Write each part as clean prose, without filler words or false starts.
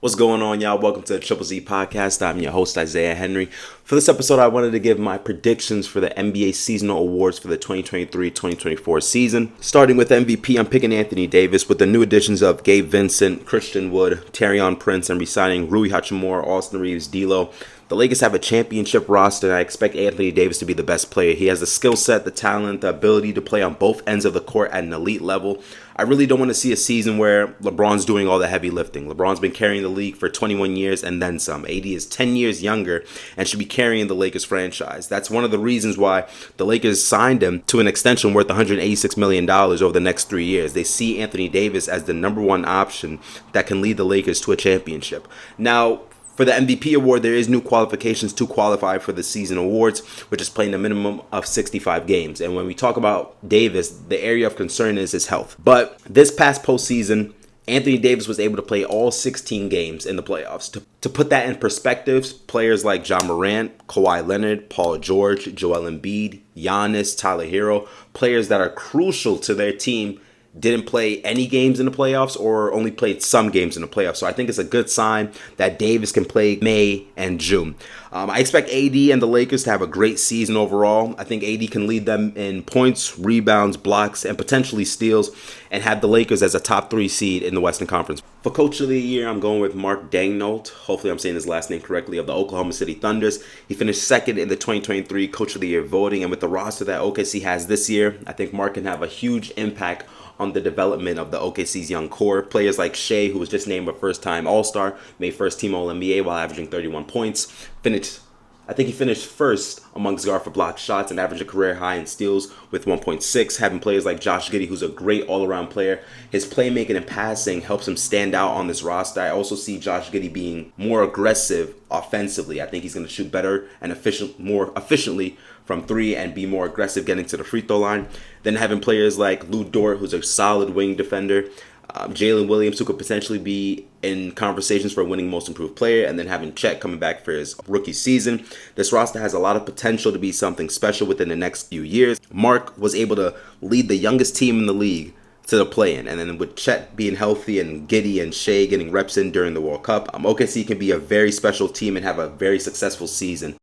What's going on, y'all? Welcome to the Triple Z Podcast. I'm your host, Isaiah Henry. For this episode, I wanted to give my predictions for the NBA seasonal awards for the 2023-2024 season. Starting with MVP, I'm picking Anthony Davis with the new additions of Gabe Vincent, Christian Wood, Taurean Prince, and re-signing Rui Hachimura, Austin Reeves, D'Lo. The Lakers have a championship roster, and I expect Anthony Davis to be the best player. He has the skill set, the talent, the ability to play on both ends of the court at an elite level. I really don't want to see a season where LeBron's doing all the heavy lifting. LeBron's been carrying the league for 21 years and then some. AD is 10 years younger and should be carrying the Lakers franchise. That's one of the reasons why the Lakers signed him to an extension worth $186 million over the next 3 years. They see Anthony Davis as the number one option that can lead the Lakers to a championship. Now, for the MVP award, there is new qualifications to qualify for the season awards, which is playing a minimum of 65 games. And when we talk about Davis, the area of concern is his health. But this past postseason, Anthony Davis was able to play all 16 games in the playoffs. To put that in perspective, players like Ja Morant, Kawhi Leonard, Paul George, Joel Embiid, Giannis, Tyler Hero, players that are crucial to their team, didn't play any games in the playoffs or only played some games in the playoffs. So I think it's a good sign that Davis can play May and June. I expect AD and the Lakers to have a great season overall. I think AD can lead them in points, rebounds, blocks, and potentially steals, and have the Lakers as a top 3 seed in the Western Conference. For Coach of the Year, I'm going with Mark Daigneault. Hopefully I'm saying his last name correctly, of the Oklahoma City Thunders. He finished second in the 2023 Coach of the Year voting, and with the roster that OKC has this year, I think Mark can have a huge impact on the development of the OKC's young core. Players like Shea, who was just named a first-time All-Star, made first-team All-NBA while averaging 31 points. I think he finished first amongst guard for block shots and averaged a career high in steals with 1.6. Having players like Josh Giddey, who's a great all-around player, his playmaking and passing helps him stand out on this roster. I also see Josh Giddey being more aggressive offensively. I think he's going to shoot better and more efficiently from 3 and be more aggressive getting to the free throw line. Then having players like Lou Dort, who's a solid wing defender, Jalen Williams, who could potentially be in conversations for winning most improved player, and then having Chet coming back for his rookie season. This roster has a lot of potential to be something special within the next few years. Mark was able to lead the youngest team in the league to the play-in, and then with Chet being healthy and Giddey and Shea getting reps in during the World Cup, OKC can be a very special team and have a very successful season.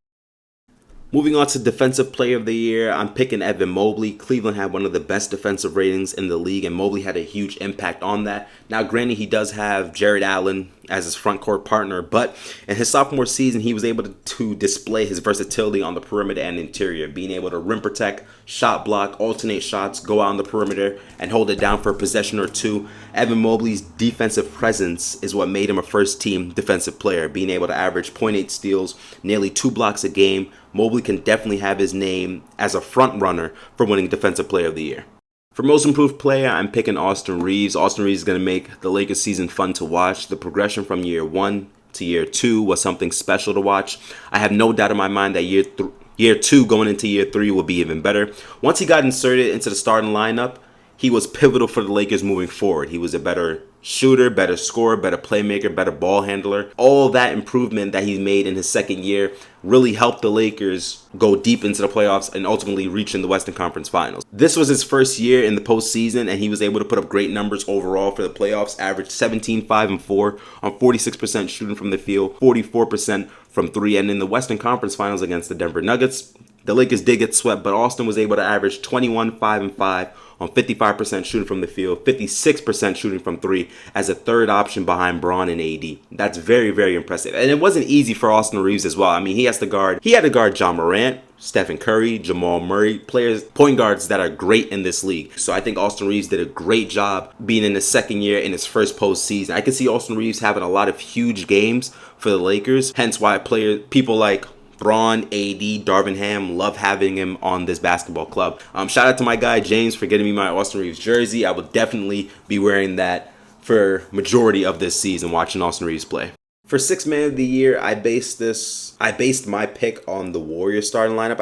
Moving on to Defensive Player of the Year, I'm picking Evan Mobley. Cleveland had one of the best defensive ratings in the league, and Mobley had a huge impact on that. Now, granted, he does have Jared Allen as his front court partner, but in his sophomore season, he was able to display his versatility on the perimeter and interior, being able to rim protect, shot block, alternate shots, go out on the perimeter, and hold it down for a possession or two. Evan Mobley's defensive presence is what made him a first-team defensive player, being able to average 0.8 steals, nearly 2 blocks a game. Mobley can definitely have his name as a front runner for winning Defensive Player of the Year. For Most Improved Player, I'm picking Austin Reeves. Austin Reeves is going to make the Lakers season fun to watch. The progression from year 1 to year 2 was something special to watch. I have no doubt in my mind that year 2 going into year 3 will be even better. Once he got inserted into the starting lineup, he was pivotal for the Lakers moving forward. He was a better shooter, better scorer, better playmaker, better ball handler. All that improvement that he made in his second year really helped the Lakers go deep into the playoffs and ultimately reach in the Western Conference Finals. This was his first year in the postseason, and he was able to put up great numbers overall for the playoffs. Averaged 17, 5, and 4 on 46% shooting from the field, 44% from 3, and in the Western Conference Finals against the Denver Nuggets, the Lakers did get swept, but Austin was able to average 21, 5, and 5 on 55% shooting from the field, 56% shooting from 3 as a third option behind Braun and AD. That's very, very impressive. And it wasn't easy for Austin Reeves as well. I mean, he had to guard Ja Morant, Stephen Curry, Jamal Murray, point guards that are great in this league. So I think Austin Reeves did a great job being in his second year in his first postseason. I can see Austin Reeves having a lot of huge games for the Lakers, hence why people like Braun, AD, Darvin Ham love having him on this basketball club. Shout out to my guy James for getting me my Austin Reeves jersey. I will definitely be wearing that for majority of this season watching Austin Reeves play. For Sixth Man of the Year, I based my pick on the Warriors starting lineup.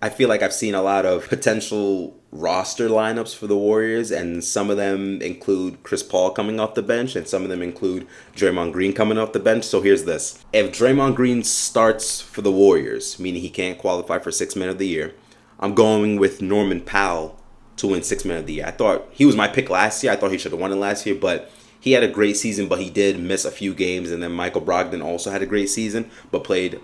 I feel like I've seen a lot of potential roster lineups for the Warriors, and some of them include Chris Paul coming off the bench, and some of them include Draymond Green coming off the bench. So here's this. If Draymond Green starts for the Warriors, meaning he can't qualify for Sixth Man of the Year, I'm going with Norman Powell to win Sixth Man of the Year. I thought he was my pick last year. I thought he should have won it last year, but he had a great season, but he did miss a few games. And then Michael Brogdon also had a great season, but played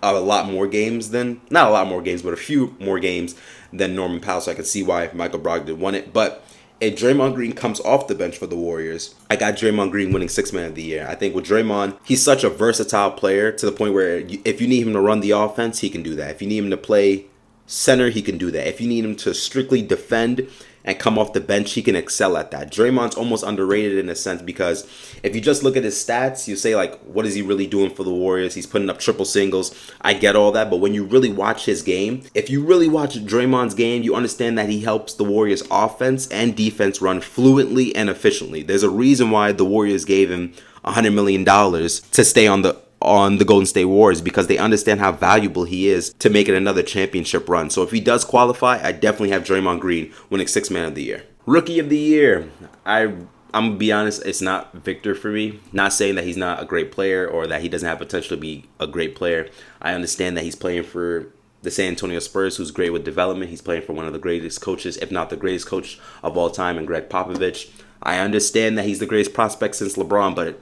a lot more games than, not a lot more games, but a few more games than Norman Powell. So I can see why Michael Brogdon won it. But if Draymond Green comes off the bench for the Warriors, I got Draymond Green winning Sixth Man of the Year. I think with Draymond, he's such a versatile player to the point where if you need him to run the offense, he can do that. If you need him to play center, he can do that. If you need him to strictly defend and come off the bench, he can excel at that. Draymond's almost underrated in a sense because if you just look at his stats, you say like, what is he really doing for the Warriors? He's putting up triple singles. I get all that, but when you really watch his game, if you really watch Draymond's game, you understand that he helps the Warriors offense and defense run fluently and efficiently. There's a reason why the Warriors gave him $100 million to stay on the Golden State Warriors, because they understand how valuable he is to make it another championship run. So if he does qualify, I definitely have Draymond Green winning Sixth Man of the Year. Rookie of the Year, I'm gonna be honest, it's not Victor for me. Not saying that he's not a great player or that he doesn't have potential to be a great player. I understand that he's playing for the San Antonio Spurs, who's great with development. He's playing for one of the greatest coaches, if not the greatest coach of all time, in Greg Popovich. I understand that he's the greatest prospect since LeBron, but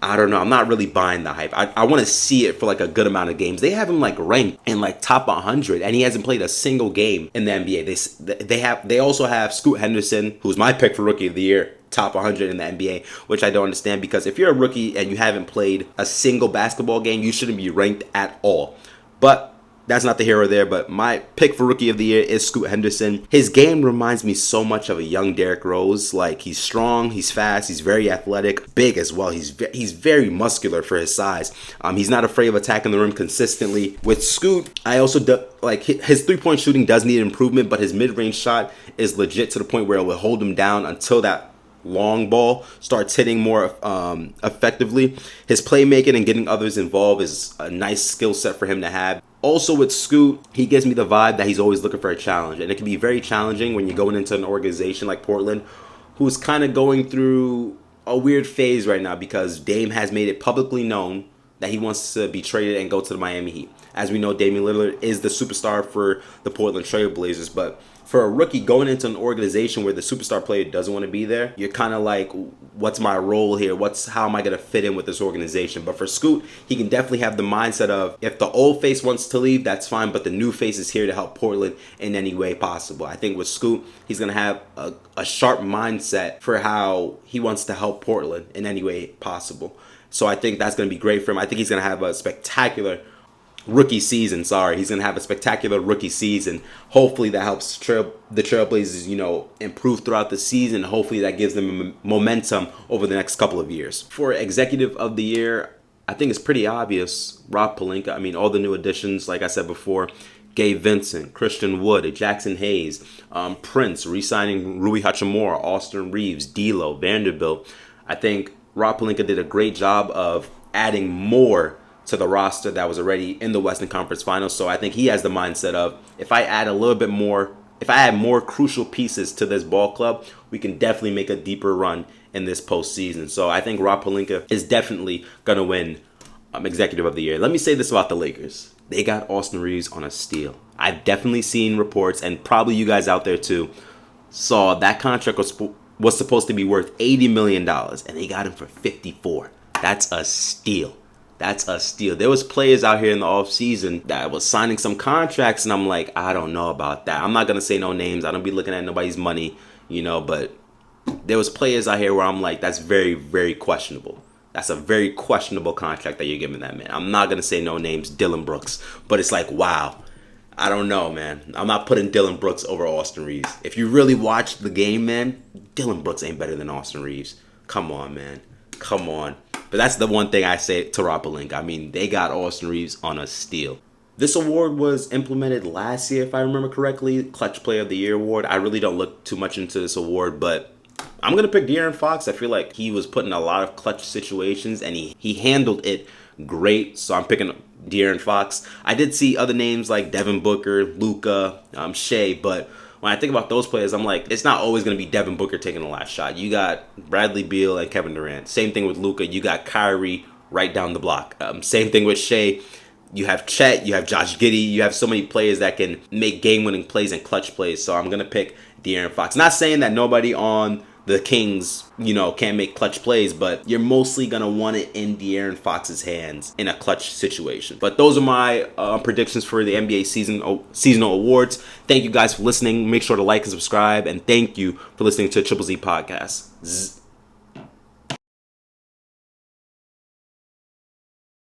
I don't know. I'm not really buying the hype. I want to see it for like a good amount of games. They have him like ranked in like top 100, and he hasn't played a single game in the NBA. They also have Scoot Henderson, who's my pick for Rookie of the Year, top 100 in the NBA, which I don't understand because if you're a rookie and you haven't played a single basketball game, you shouldn't be ranked at all. But that's not the hero there, but my pick for Rookie of the Year is Scoot Henderson. His game reminds me so much of a young Derrick Rose. Like, he's strong, he's fast, he's very athletic, big as well. He's very muscular for his size. He's not afraid of attacking the rim consistently. With Scoot, I also like his three-point shooting does need improvement, but his mid-range shot is legit to the point where it will hold him down until that long ball starts hitting more effectively. His playmaking and getting others involved is a nice skill set for him to have. Also with Scoot, he gives me the vibe that he's always looking for a challenge. And it can be very challenging when you're going into an organization like Portland, who's kind of going through a weird phase right now because Dame has made it publicly known that he wants to be traded and go to the Miami Heat. As we know, Damian Lillard is the superstar for the Portland Trail Blazers, but for a rookie going into an organization where the superstar player doesn't want to be there, you're kind of like, what's my role here? How am I going to fit in with this organization? But for Scoot, he can definitely have the mindset of, if the old face wants to leave, that's fine, but the new face is here to help Portland in any way possible. I think with Scoot, he's going to have a sharp mindset for how he wants to help Portland in any way possible. So I think that's going to be great for him. I think he's going to have a spectacular rookie season. He's going to have a spectacular rookie season. Hopefully that helps the Trailblazers, improve throughout the season. Hopefully that gives them momentum over the next couple of years. For Executive of the Year, I think it's pretty obvious. Rob Pelinka. I mean, all the new additions, like I said before, Gabe Vincent, Christian Wood, Jackson Hayes, Prince, re-signing Rui Hachimura, Austin Reeves, D'Lo, Vanderbilt. I think Rob Pelinka did a great job of adding more to the roster that was already in the Western Conference Finals. So I think he has the mindset of, if I add more crucial pieces to this ball club, we can definitely make a deeper run in this postseason. So I think Rob Pelinka is definitely going to win Executive of the Year. Let me say this about the Lakers. They got Austin Reeves on a steal. I've definitely seen reports, and probably you guys out there too, saw that contract was supposed to be worth $80 million, and they got him for 54. That's a steal. That's a steal. There was players out here in the offseason that was signing some contracts, and I'm like, I don't know about that. I'm not going to say no names. I don't be looking at nobody's money, but there was players out here where I'm like, that's very, very questionable. That's a very questionable contract that you're giving that man. I'm not going to say no names, Dillon Brooks, but it's like, wow. I don't know, man. I'm not putting Dillon Brooks over Austin Reeves. If you really watch the game, man, Dillon Brooks ain't better than Austin Reeves. Come on, man. Come on. But that's the one thing I say to Rob Pelinka. I mean, they got Austin Reeves on a steal. This award was implemented last year, if I remember correctly. Clutch Player of the Year award. I really don't look too much into this award, but I'm going to pick De'Aaron Fox. I feel like he was put in a lot of clutch situations, and he handled it great. So I'm picking De'Aaron Fox. I did see other names like Devin Booker, Luka, Shea, but when I think about those players, I'm like, it's not always going to be Devin Booker taking the last shot. You got Bradley Beal and Kevin Durant. Same thing with Luka. You got Kyrie right down the block. Same thing with Shea. You have Chet. You have Josh Giddey. You have so many players that can make game-winning plays and clutch plays. So I'm going to pick De'Aaron Fox. Not saying that nobody on the Kings, can't make clutch plays, but you're mostly going to want it in De'Aaron Fox's hands in a clutch situation. But those are my predictions for the NBA seasonal awards. Thank you guys for listening. Make sure to like and subscribe, and thank you for listening to Triple Z Podcast.